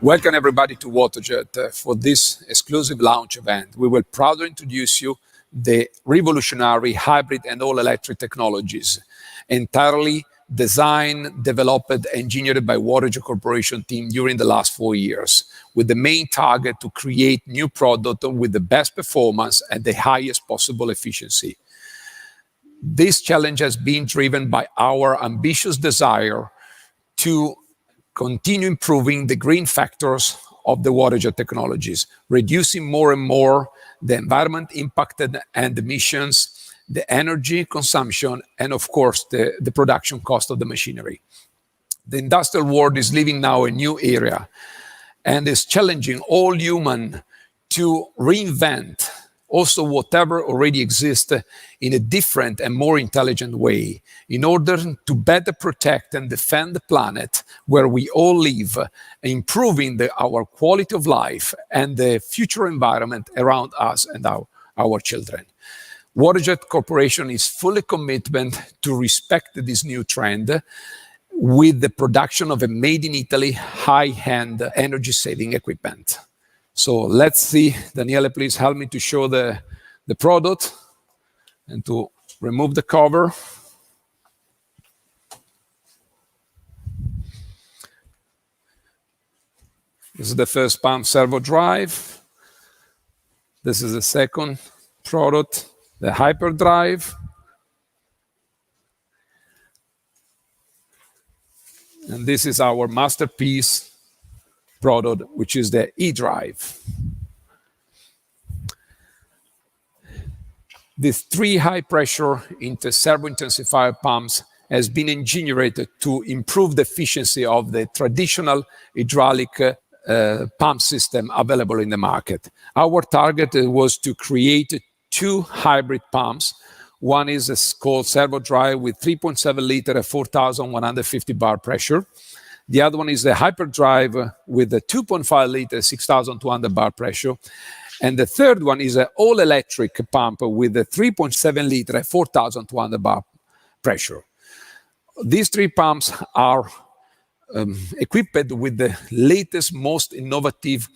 Welcome everybody to Waterjet. For this exclusive launch event, we will proudly introduce you the revolutionary hybrid and all-electric technologies, entirely designed, developed, engineered by Waterjet Corporation team during the last 4 years, with the main target to create new product with the best performance and the highest possible efficiency. This challenge has been driven by our ambitious desire to continue improving the green factors of the Waterjet technologies, reducing more and more the environment impacted and emissions, the energy consumption, and of course, the production cost of the machinery. The industrial world is living now a new era and is challenging all human to reinvent also whatever already exists in a different and more intelligent way in order to better protect and defend the planet where we all live, improving our quality of life and the future environment around us and our children. Waterjet Corporation is fully committed to respect this new trend with the production of a made in Italy high-end energy saving equipment. So let's see, Daniele, please help me to show the product and to remove the cover. This is the first pump, Servo Drive. This is the second product, the Hyperdrive. And this is our masterpiece product, which is the E-Drive. These three high-pressure servo-intensifier pumps has been engineered to improve the efficiency of the traditional hydraulic pump system available in the market. Our target was to create two hybrid pumps. One is called Servo Drive with 3.7 liter at 4,150 bar pressure. The other one is the Hyperdrive with a 2.5 liter, 6,200 bar pressure. And the third one is an all-electric pump with a 3.7 liter at 4,200 bar pressure. These three pumps are equipped with the latest, most innovative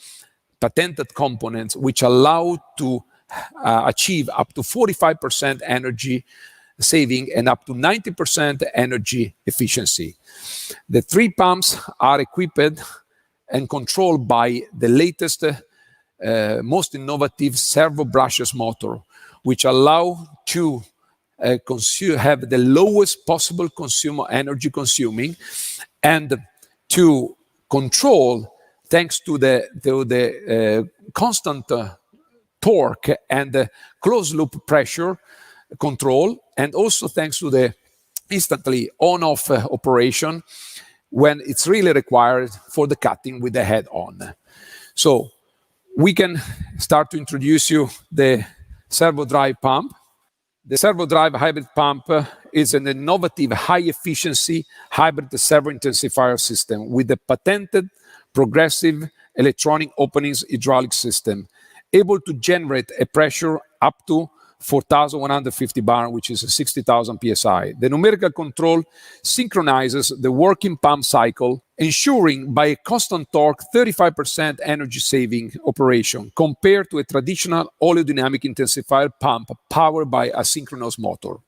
patented components, which allow to achieve up to 45% energy saving and up to 90% energy efficiency. The three pumps are equipped and controlled by the latest, most innovative servo brushless motor, which allow to have the lowest possible energy consuming, and to control, thanks to the constant torque and the closed loop pressure control, and also thanks to the instantly on-off operation when it's really required for the cutting with the head on. So we can start to introduce you the Servo Drive pump. The Servo Drive hybrid pump is an innovative high-efficiency hybrid servo-intensifier system with a patented progressive electronic openings hydraulic system, able to generate a pressure up to 4,150 bar, which is 60,000 psi. The numerical control synchronizes the working pump cycle, ensuring by a constant torque 35% energy saving operation compared to a traditional oleodynamic intensifier pump powered by a synchronous motor.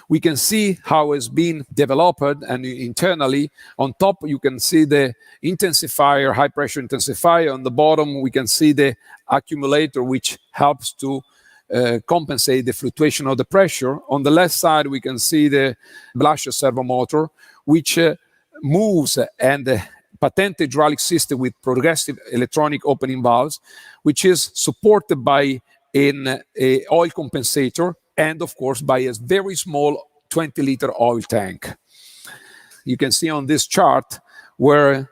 We can see how it's been developed, and internally on top you can see the intensifier, high pressure intensifier. On the bottom we can see the accumulator, which helps to compensate the fluctuation of the pressure. On the left side we can see the brushless servo motor, which moves, and patented hydraulic system with progressive electronic opening valves, which is supported by an oil compensator and of course by a very small 20-liter oil tank. You can see on this chart where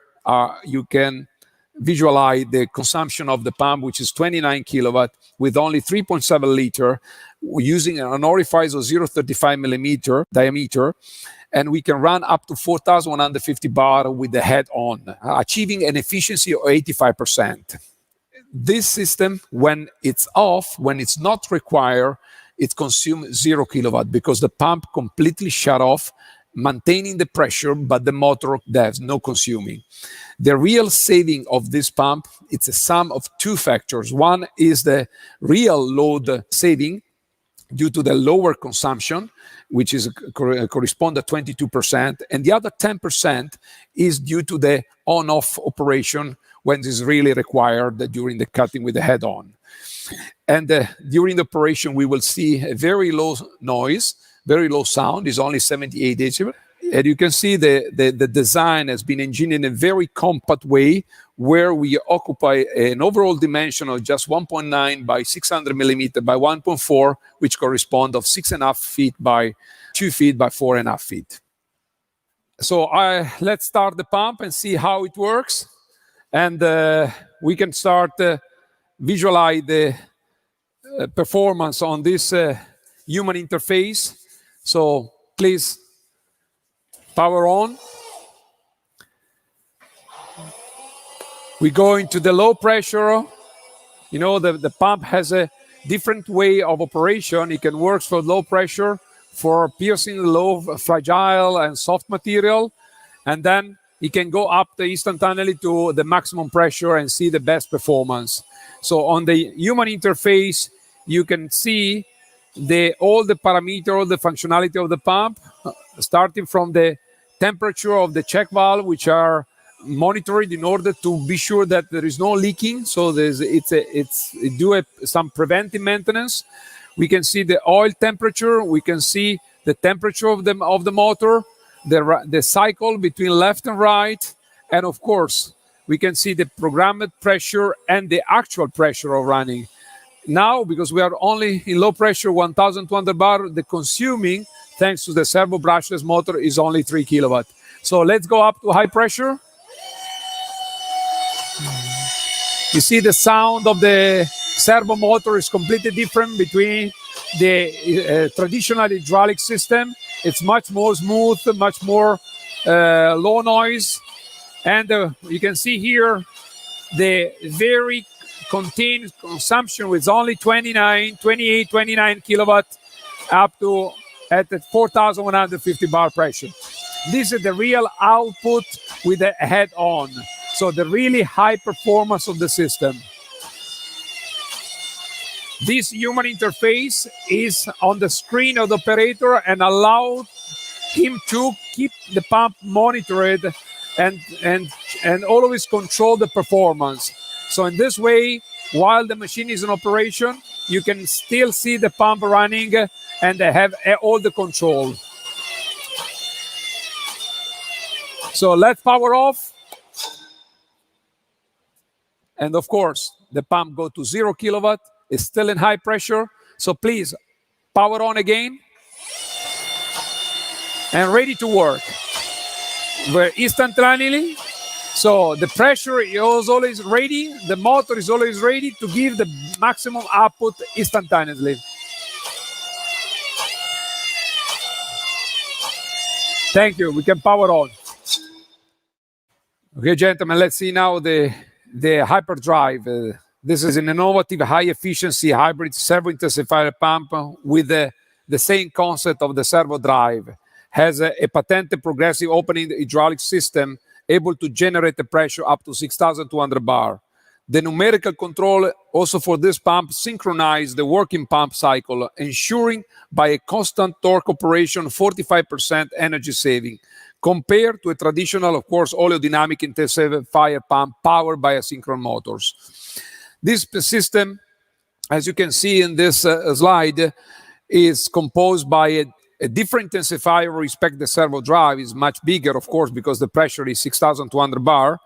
you can visualize the consumption of the pump, which is 29 kilowatt with only 3.7 liter, using an orifice of 0.35 millimeter diameter, and we can run up to 4,150 bar with the head on, achieving an efficiency of 85%. This system, when it's off, when it's not required, it consumes 0 kilowatt because the pump completely shut off maintaining the pressure, but the motor has no consuming. The real saving of this pump, it's a sum of two factors. One is the real load saving due to the lower consumption, which is correspond to 22%, and the other 10% is due to the on-off operation when it is really required during the cutting with the head-on. And during the operation, we will see a very low noise, very low sound, is only 78 decibels. And you can see the design has been engineered in a very compact way, where we occupy an overall dimension of just 1.9 by 600 millimeter by 1.4, which correspond of 6.5 feet by 2 feet by 4.5 feet. So let's start the pump and see how it works. And we can start visualize the performance on this human interface. So please power on. We go into the low pressure. You know, the pump has a different way of operation. It can work for low pressure, for piercing low, fragile and soft material. And then it can go up instantaneously to the maximum pressure and see the best performance. So on the human interface, you can see all the parameters, all the functionality of the pump, starting from the temperature of the check valve, which are monitored in order to be sure that there is no leaking. So some preventive maintenance. We can see the oil temperature. We can see the temperature of the motor, the cycle between left and right, and of course we can see the programmed pressure and the actual pressure of running. Now, because we are only in low pressure, 1,200 bar, the consuming, thanks to the servo brushless motor, is only 3 kilowatt. So let's go up to high pressure. You see the sound of the servo motor is completely different between the traditional hydraulic system. It's much more smooth, much more low noise. And you can see here the very contained consumption with only 28, 29 kilowatt up to at the 4,150 bar pressure. This is the real output with the head on. So the really high performance of the system. This human interface is on the screen of the operator and allow him to keep the pump monitored and always control the performance. So in this way, while the machine is in operation, you can still see the pump running and they have all the control. So let's power off. And of course, the pump goes to 0 kilowatt. It's still in high pressure. So please, power on again. And ready to work. We're instantaneously. So the pressure is always ready. The motor is always ready to give the maximum output instantaneously. Thank you. We can power on. Okay, gentlemen, let's see now the Hyperdrive. This is an innovative, high-efficiency hybrid servo-intensifier pump with the same concept of the Servo Drive. Has a patented progressive opening hydraulic system able to generate the pressure up to 6,200 bar. The numerical control also for this pump synchronize the working pump cycle, ensuring by a constant torque operation 45% energy saving, compared to a traditional, of course, oleodynamic intensifier pump powered by asynchronous motors. This system, as you can see in this slide, is composed by a different intensifier with respect to the Servo Drive. Is much bigger, of course, because the pressure is 6,200 bar,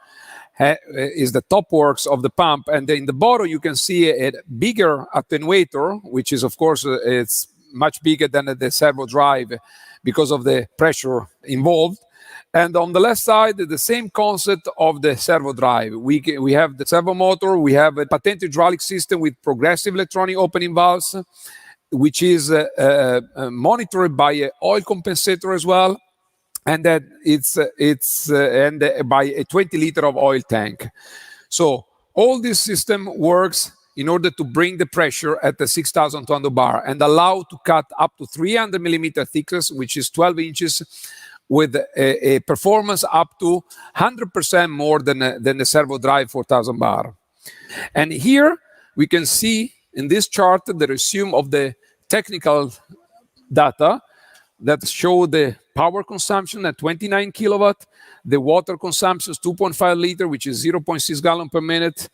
is the top works of the pump. And in the bottom, you can see a bigger attenuator, which is, of course, it's much bigger than the Servo Drive because of the pressure involved. And on the left side, the same concept of the Servo Drive. We have the servo motor, we have a patented hydraulic system with progressive electronic opening valves, which is monitored by an oil compensator as well, and that it's by a 20 liter of oil tank. So all this system works in order to bring the pressure at the 6,200 bar and allow to cut up to 300 millimeter thickness, which is 12 inches with a performance up to 100% more than the Servo Drive 4000 bar. And here we can see in this chart the resume of the technical data that show the power consumption at 29 kilowatt, the water consumption is 2.5 liter, which is 0.6 gallon per minute.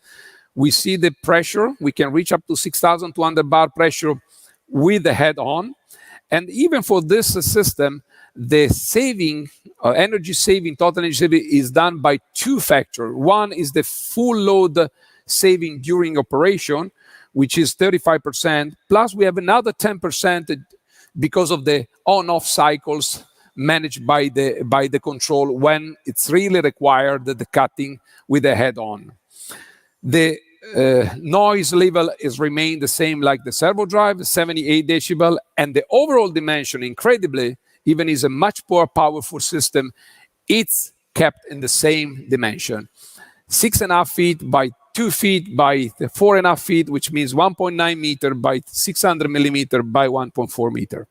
We see the pressure. We can reach up to 6,200 bar pressure with the head on. And even for this system, the saving, energy saving, total energy saving is done by two factors. One is the full load saving during operation, which is 35%. Plus we have another 10% because of the on-off cycles managed by the control when it's really required, the cutting with the head on. The noise level is remained the same like the Servo Drive, 78 decibel, and the overall dimension, incredibly, even is a much more powerful system, it's kept in the same dimension. 6.5 feet by 2 feet by 4.5 feet, which means 1.9 meter by 600 millimeter by 1.4 meter.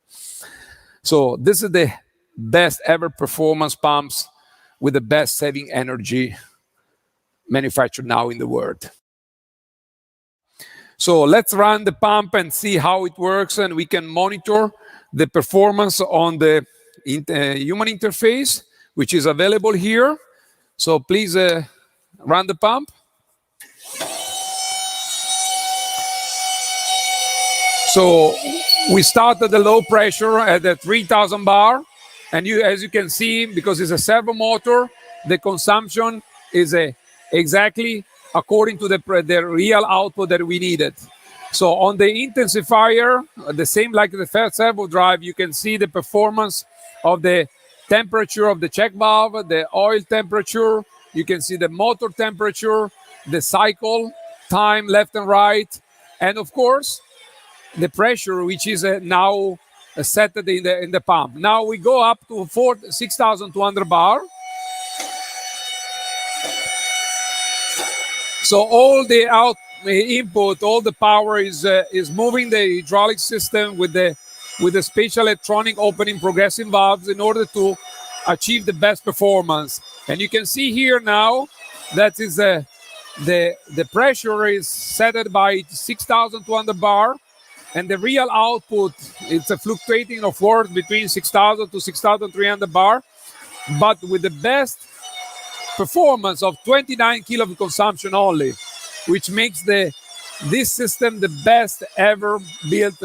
So this is the best ever performance pumps with the best saving energy manufactured now in the world. So let's run the pump and see how it works, and we can monitor the performance on the human interface, which is available here. So please run the pump. So we start at the low pressure at the 3,000 bar. And as you can see, because it's a servo motor, the consumption is exactly according to the real output that we needed. So on the intensifier, the same like the first Servo Drive, you can see the performance of the temperature of the check valve, the oil temperature, you can see the motor temperature, the cycle time left and right, and of course, the pressure, which is now set in the pump. Now we go up to 6,200 bar. So all the input, all the power is moving the hydraulic system with the special electronic opening progressive valves in order to achieve the best performance. And you can see here now that is the pressure is set by 6,200 bar, and the real output it's a fluctuating of course between 6,000 to 6,300 bar, but with the best performance of 29 kilowatt consumption only, which makes this system the best ever built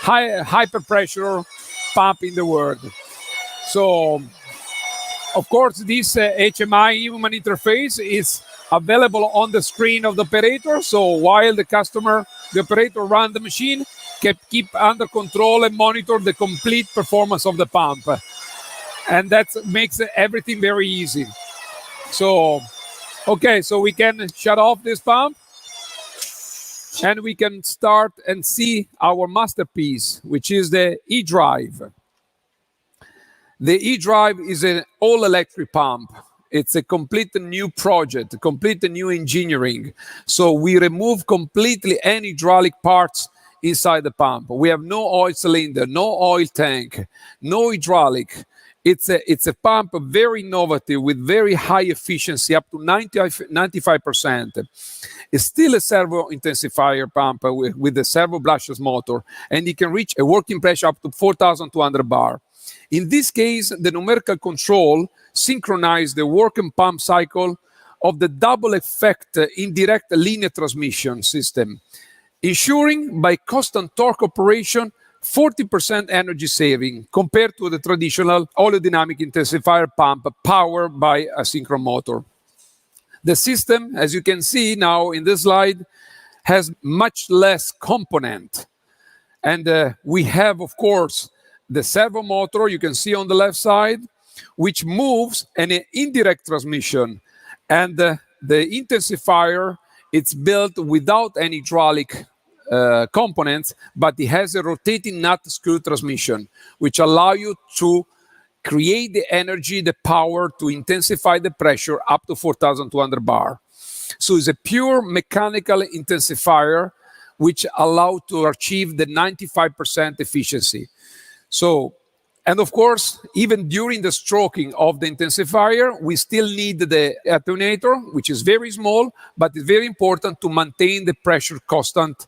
hyper pressure pump in the world. So of course this HMI human interface is available on the screen of the operator, so while the operator run the machine, can keep under control and monitor the complete performance of the pump, and that makes everything very easy. So okay, so we can shut off this pump and we can start and see our masterpiece, which is the E-Drive. The E-Drive is an all-electric pump. It's a complete new project, complete new engineering. So we remove completely any hydraulic parts inside the pump. We have no oil cylinder, no oil tank, no hydraulic. It's a pump very innovative with very high efficiency, up to 95%. It's still a servo intensifier pump with the servo brushless motor, and it can reach a working pressure up to 4,200 bar. In this case, the numerical control synchronizes the work and pump cycle of the double effect indirect linear transmission system, ensuring by constant torque operation 40% energy saving compared to the traditional oleodynamic intensifier pump powered by a synchron motor. The system, as you can see now in this slide, has much less component. And we have, of course, the servo motor, you can see on the left side, which moves an indirect transmission. And the intensifier, it's built without any hydraulic components, but it has a rotating nut screw transmission, which allow you to create the energy, the power to intensify the pressure up to 4,200 bar. So it's a pure mechanical intensifier, which allow to achieve the 95% efficiency. So And of course, even during the stroking of the intensifier, we still need the attenuator, which is very small, but it's very important to maintain the pressure constant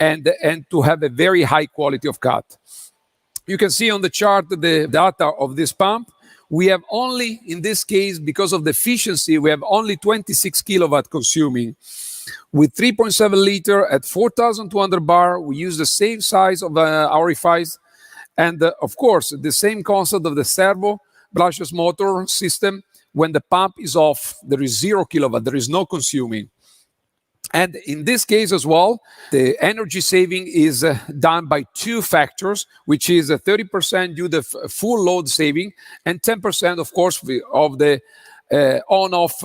and to have a very high quality of cut. You can see on the chart the data of this pump. We have only, in this case, because of the efficiency, we have only 26 kilowatt consuming. With 3.7 liter at 4,200 bar, we use the same size of our refis. And of course, the same concept of the servo brushless motor system. When the pump is off, there is 0 kilowatt, there is no consuming. And in this case as well, the energy saving is done by two factors, which is 30% due to full load saving and 10%, of course, of the on-off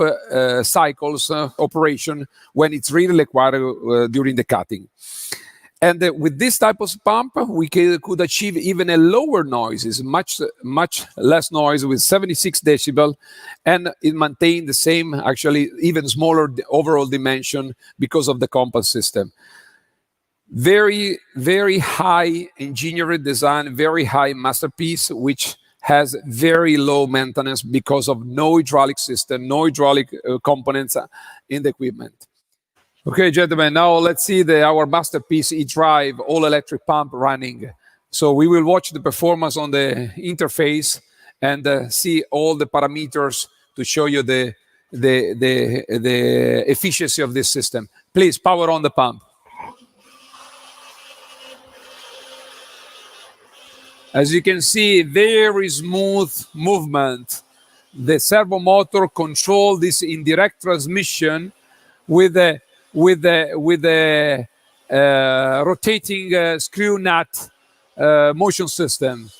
cycles operation when it's really required during the cutting. And with this type of pump, we could achieve even a lower noise, much less noise with 76 decibel, and it maintained the same, actually even smaller overall dimension because of the compact system. Very, very high engineering design, very high masterpiece, which has very low maintenance because of no hydraulic system, no hydraulic components in the equipment. Okay, gentlemen, now let's see our masterpiece e-drive all-electric pump running. So we will watch the performance on the interface and see all the parameters to show you the efficiency of this system. Please, power on the pump. As you can see, very smooth movement. The servo motor controls this indirect transmission with a rotating screw nut motion system.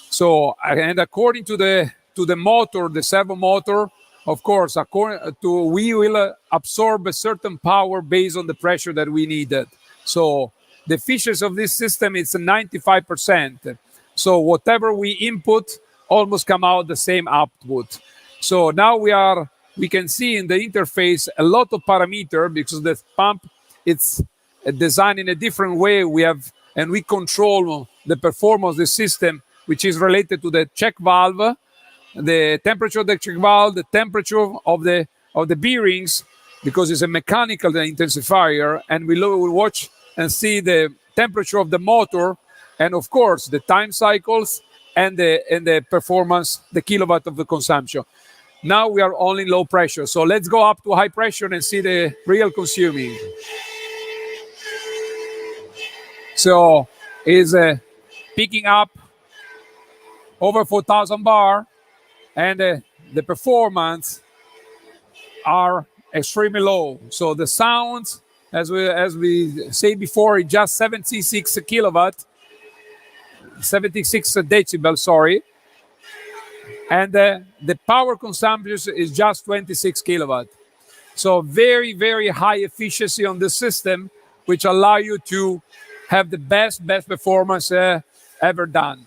So, and according to the motor, the servo motor, of course, we will absorb a certain power based on the pressure that we needed. So the efficiency of this system is 95%. So whatever we input almost come out the same output. So now we can see in the interface a lot of parameter because the pump, it's designed in a different way. We control the performance of the system, which is related to the check valve, the temperature of the check valve, the temperature of the bearings, because it's a mechanical intensifier, and we will watch and see the temperature of the motor, and of course the time cycles and the performance, the kilowatt of the consumption. Now we are only low pressure, so let's go up to high pressure and see the real consuming. So is picking up over 4,000 bar, and the performance are extremely low. So the sounds, as we say before, is just 76 kilowatt, 76 decibel, sorry. And the power consumption is just 26 kilowatt. So very, very high efficiency on the system, which allow you to have the best performance ever done.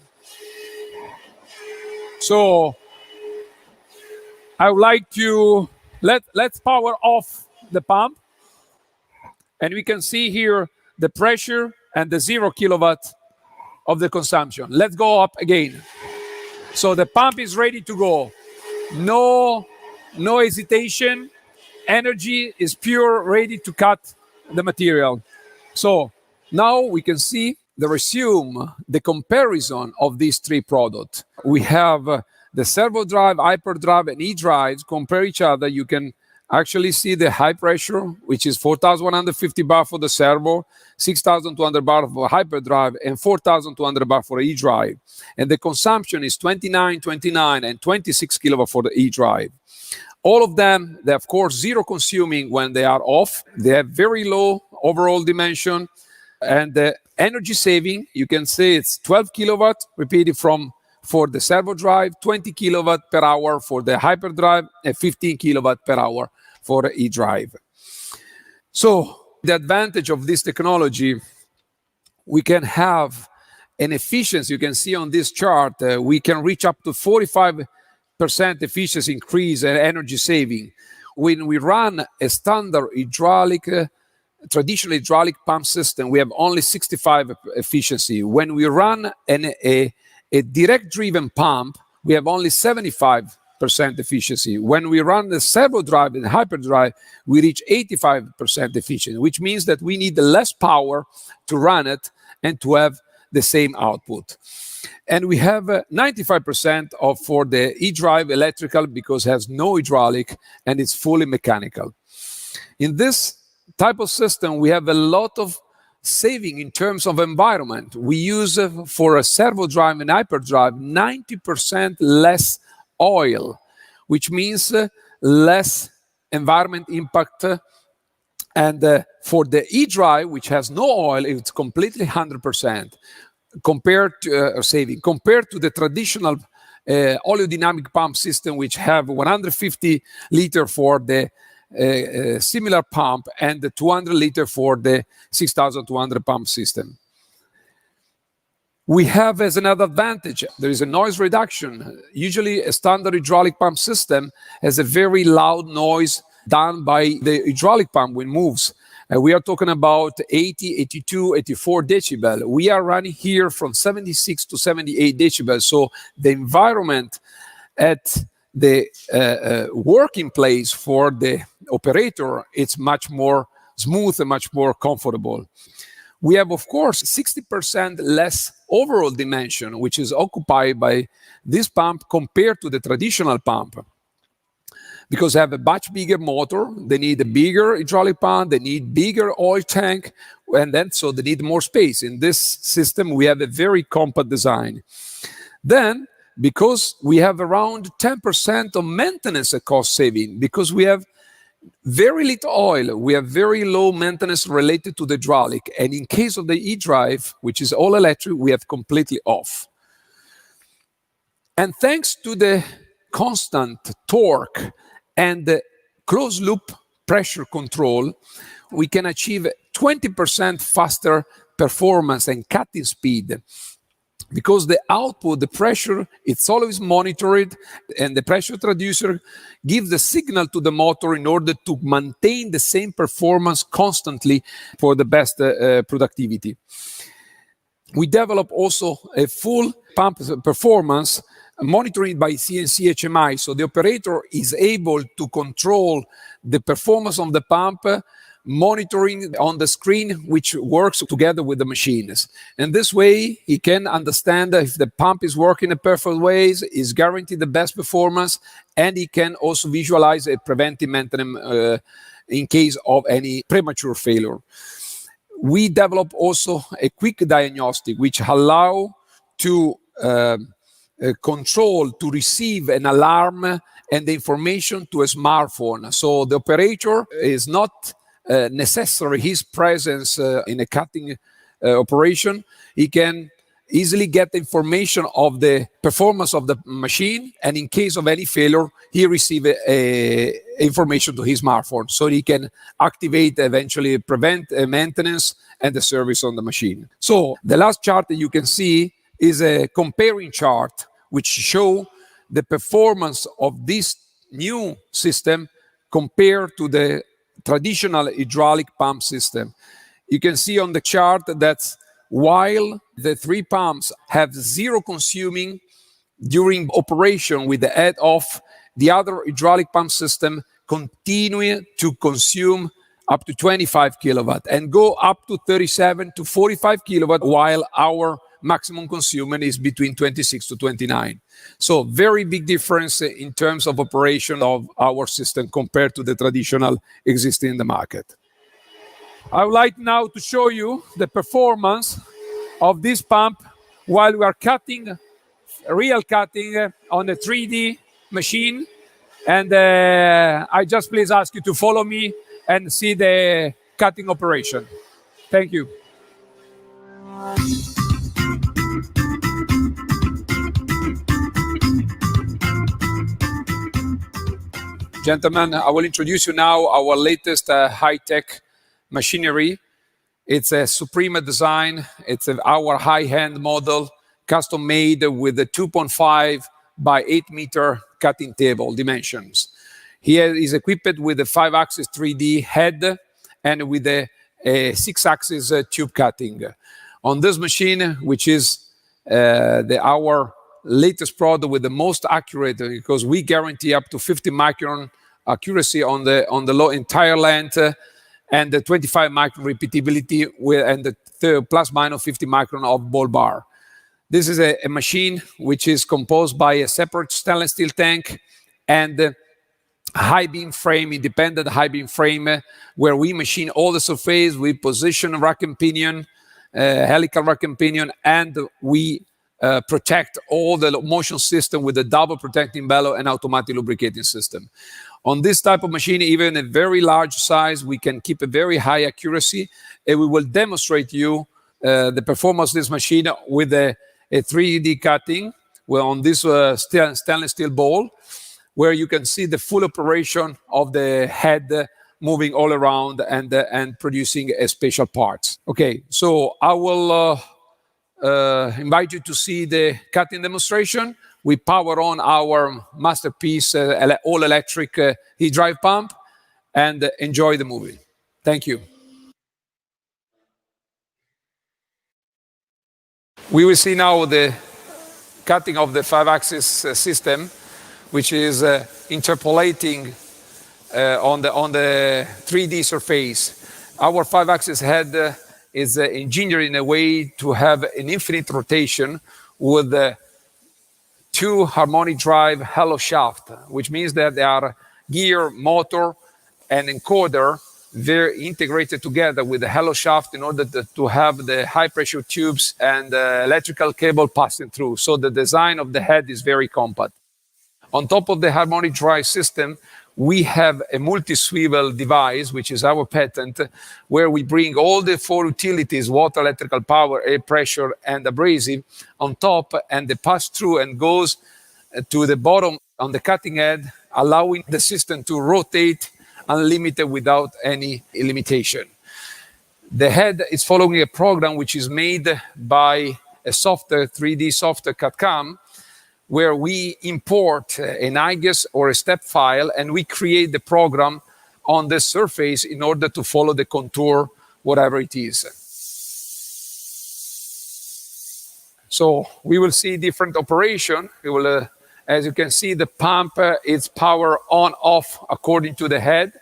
So I would like to let's power off the pump, and we can see here the pressure and the 0 kilowatt of the consumption. Let's go up again. So the pump is ready to go. No hesitation. Energy is pure, ready to cut the material. So now we can see the comparison of these three products. We have the Servo Drive, Hyperdrive, and e-drives compare each other. You can actually see the high pressure, which is 4,150 bar for the Servo, 6,200 bar for Hyperdrive, and 4,200 bar for e-drive. And the consumption is 29, and 26 kilowatt for the e-drive. All of them, they of course zero consuming when they are off. They have very low overall dimension, and the energy saving, you can see it's 12 kilowatt repeated for the Servo Drive, 20 kilowatt per hour for the Hyperdrive, and 15 kilowatt per hour for the e-drive. So the advantage of this technology, we can have an efficiency. You can see on this chart, we can reach up to 45% efficiency increase and energy saving. When we run a standard traditional hydraulic pump system, we have only 65 efficiency. When we run a a direct-driven pump, we have only 75% efficiency. When we run the Servo Drive and Hyperdrive, we reach 85% efficiency, which means that we need less power to run it and to have the same output. And we have 95% for the e-drive electrical because it has no hydraulic and it's fully mechanical. In this type of system, we have a lot of saving in terms of environment. We use for a Servo Drive and Hyperdrive 90% less oil, which means less environment impact. And for the e-drive, which has no oil, it's completely 100% compared to saving compared to the traditional oleodynamic pump system, which have 150 liter for the similar pump and the 200 liter for the 6,200 pump system. We have as another advantage, there is a noise reduction. Usually a standard hydraulic pump system has a very loud noise done by the hydraulic pump when it moves. We are talking about 80, 82, 84 decibel. We are running here from 76 to 78 decibels. So the environment at the working place for the operator, it's much more smooth and much more comfortable. We have, of course, 60% less overall dimension, which is occupied by this pump compared to the traditional pump. Because they have a much bigger motor, they need a bigger hydraulic pump, they need bigger oil tank, and then so they need more space. In this system, we have a very compact design. Then, because we have around 10% of maintenance cost saving, because we have very little oil, we have very low maintenance related to the hydraulic, and in case of the e-drive, which is all electric, we have completely off. And thanks to the constant torque and the closed loop pressure control, we can achieve 20% faster performance and cutting speed. Because the output, the pressure, it's always monitored, and the pressure transducer gives the signal to the motor in order to maintain the same performance constantly for the best productivity. We develop also a full pump performance monitored by CNC HMI, so the operator is able to control the performance of the pump, monitoring on the screen, which works together with the machines. And this way, he can understand if the pump is working in a perfect way, is guaranteed the best performance, and he can also visualize a preventive maintenance in case of any premature failure. We develop also a quick diagnostic, which allow to control, to receive an alarm and the information to a smartphone. So the operator is not necessary his presence in a cutting operation. He can easily get the information of the performance of the machine, and in case of any failure, he receive information to his smartphone, so he can activate, eventually prevent maintenance and the service on the machine. So the last chart that you can see is a comparing chart which show the performance of this new system compared to the traditional hydraulic pump system. You can see on the chart that while the three pumps have zero consuming during operation with the head off, the other hydraulic pump system continue to consume up to 25 kilowatt and go up to 37 to 45 kilowatt, while our maximum consumption is between 26 to 29. So very big difference in terms of operation of our system compared to the traditional existing in the market. I would like now to show you the performance of this pump while we are cutting, real cutting on a 3D machine. And I just please ask you to follow me and see the cutting operation. Thank you. Gentlemen, I will introduce you now our latest high-tech machinery. It's a Suprema design. It's our high-end model, custom-made with a 2.5 by 8 meter cutting table dimensions. Here is equipped with a 5-axis 3D head and with a 6-axis tube cutting. On this machine, which is our latest product with the most accurate, because we guarantee up to 50 micron accuracy on the entire length, and the 25 micron repeatability and the plus minus 50 micron of ball bar. This is a machine which is composed by a separate stainless steel tank and high beam frame, independent high beam frame, where we machine all the surface, we position rack and pinion, helical rack and pinion, and we protect all the motion system with a double protecting bellow and automatic lubricating system. On this type of machine, even a very large size, we can keep a very high accuracy, and we will demonstrate you the performance of this machine with a 3D cutting on this stainless steel ball, where you can see the full operation of the head moving all around and producing a special parts. Okay, so I will invite you to see the cutting demonstration. We power on our masterpiece all-electric heat drive pump and enjoy the movie. Thank you. We will see now the cutting of the 5-axis system, which is interpolating on the 3D surface. Our 5-axis head is engineered in a way to have an infinite rotation with two harmonic drive halo shaft, which means that they are gear, motor, and encoder very integrated together with the halo shaft in order to have the high pressure tubes and electrical cable passing through. So the design of the head is very compact. On top of the harmonic drive system, we have a multi-swivel device, which is our patent, where we bring all the 4 utilities, water, electrical power, air pressure, and abrasive on top, and they pass through and goes to the bottom on the cutting head, allowing the system to rotate unlimited without any limitation. The head is following a program which is made by a software, 3D software CAD/CAM, where we import an IGES or a step file, and we create the program on the surface in order to follow the contour, whatever it is. So we will see different operation. We will, as you can see, the pump is power on, off according to the head.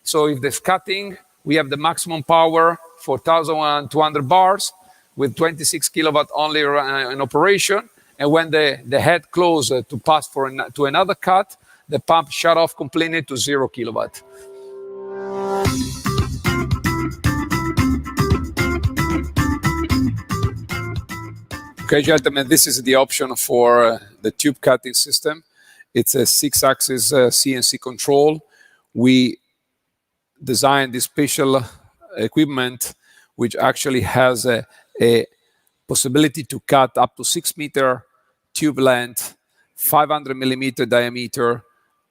So if there's cutting, we have the maximum power for 1,200 bars with 26 kilowatt only in operation. And when the head closes to pass to another cut, the pump shut off completely to 0 kilowatt. Okay, gentlemen, this is the option for the tube cutting system. It's a 6-axis CNC control. We designed this special equipment, which actually has a possibility to cut up to 6-meter tube length, 500 millimeter diameter,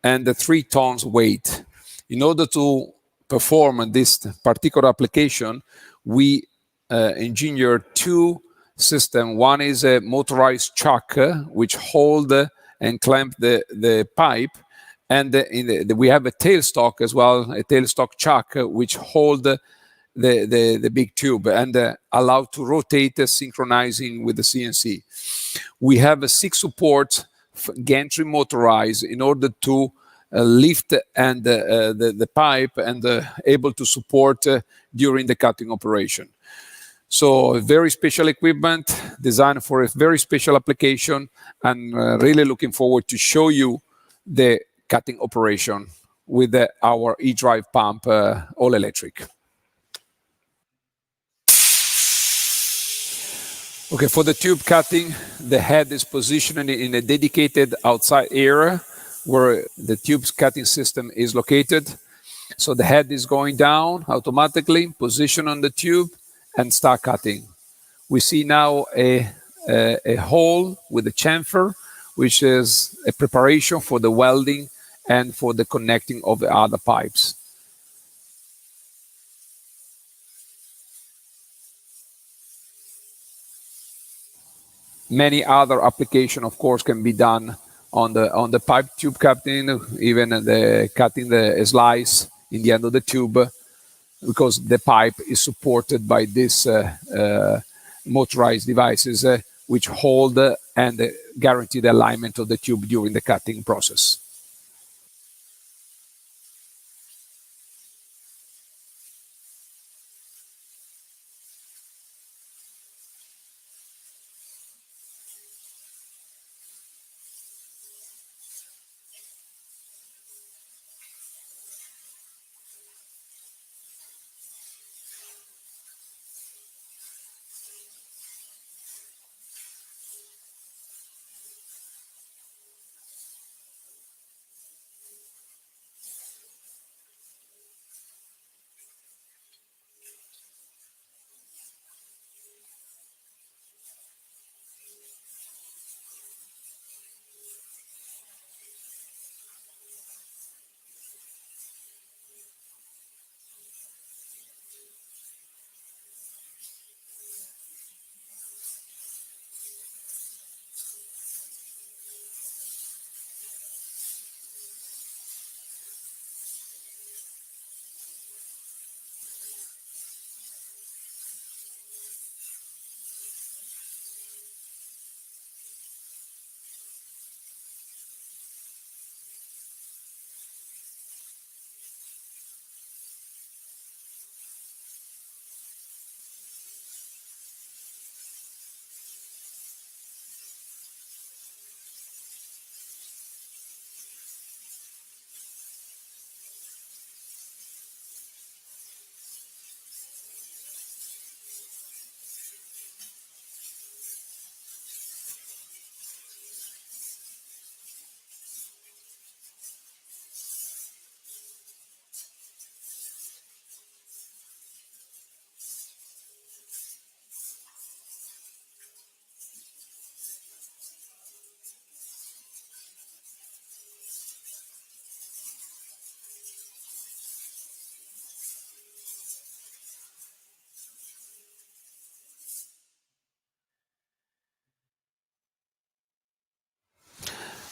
and 3 tons weight. In order to perform this particular application, we engineered 2 systems. One is a motorized chuck, which hold and clamp the pipe, and we have a tailstock as well, a tailstock chuck, which hold the big tube and allowed to rotate, synchronizing with the CNC. We have 6 supports, gantry motorized, in order to lift and the pipe and able to support during the cutting operation. So very special equipment designed for a very special application, and really looking forward to show you the cutting operation with our e-drive pump all electric. Okay, for the tube cutting, the head is positioned in a dedicated outside area where the tube cutting system is located. So the head is going down automatically, position on the tube, and start cutting. We see now a hole with a chamfer, which is a preparation for the welding and for the connecting of the other pipes. Many other applications, of course, can be done on the pipe tube cutting, even the cutting the slice in the end of the tube, because the pipe is supported by this motorized devices, which hold and guarantee the alignment of the tube during the cutting process.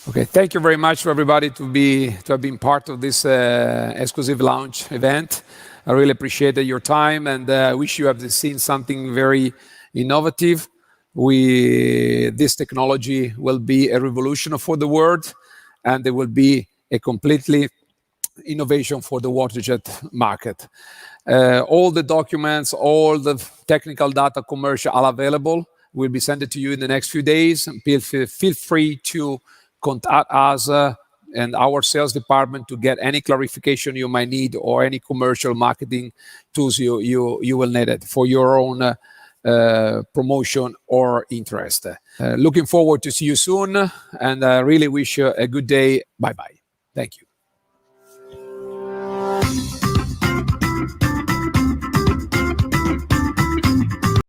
Okay, thank you very much for everybody to have been part of this exclusive launch event. I really appreciated your time, and I wish you have seen something very innovative. This technology will be a revolution for the world, and it will be a completely innovation for the waterjet market. All the documents, all the technical data, commercial, are available. Will be sent to you in the next few days. Feel free to contact us and our sales department to get any clarification you might need or any commercial marketing tools you will need it for your own promotion or interest. Looking forward to see you soon, and really wish you a good day. Bye-bye. Thank you.